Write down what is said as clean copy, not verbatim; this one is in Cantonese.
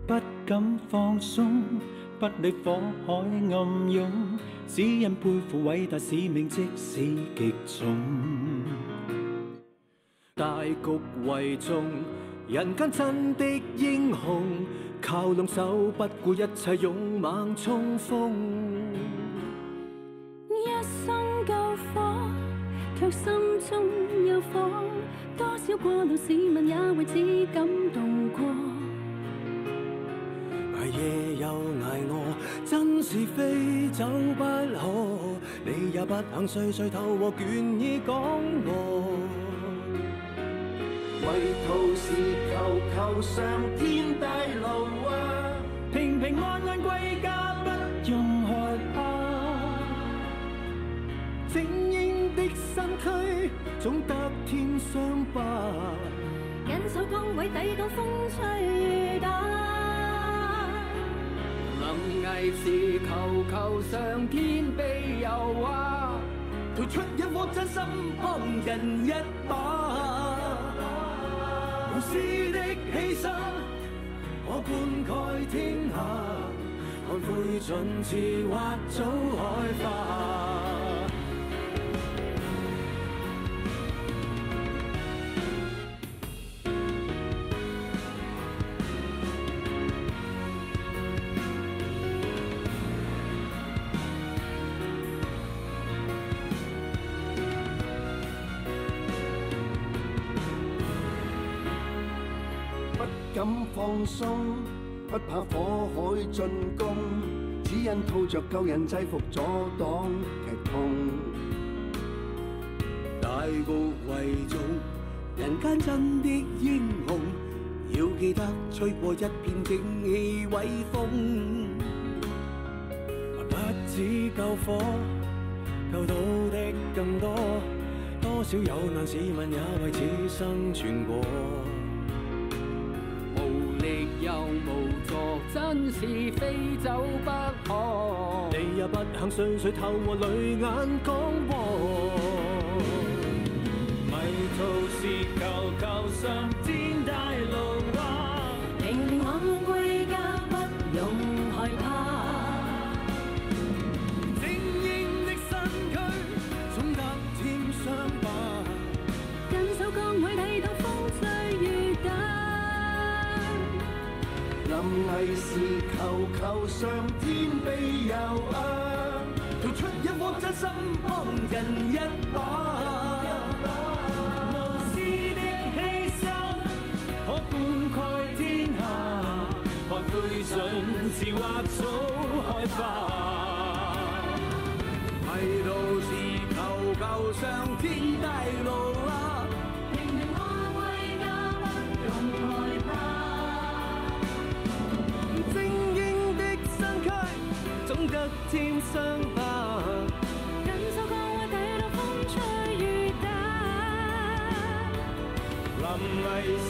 不敢放鬆，不理火海暗湧，只因背負偉大使命，即使極重。大局為重，人間真的英雄，靠兩手不顧一切，勇猛衝鋒。一生救火，卻心中有火，多少過路市民也為此感動過。捱夜又捱餓，真是非走不可，你也不肯歲歲透過倦意講我。為圖是求上天帶路啊，平平安安歸家不用害怕。精英的身軀總得添傷疤，緊守崗位抵擋風吹雨打。臨危時求上天庇佑啊，掏出一顆真心幫人一把。無私的犧牲，我灌溉天下，汗灰盡似或早開花。不敢放鬆，不怕火海進攻，只因套着救人制服阻擋劇痛。大局為重，人間真的英雄，要記得吹過一片正氣威風。不止救火，救到的更多，多少有難市民也為此生存過。力又無助，真是非走不可。你也不肯歲歲透過淚眼講和。迷途時求上天帶路啊，平平安安歸家不用害怕。精英的身軀總得添傷疤，緊守崗位抵擋風吹雨打。臨危時求上天庇佑啊，掏出一顆真心幫人一把。無私的犧牲，可灌溉天下，汗灰盡是或早開花。迷途時求上天帶路啊，平平安安歸家不用害怕。總得添傷疤，緊守崗位抵擋風吹雨打。臨危時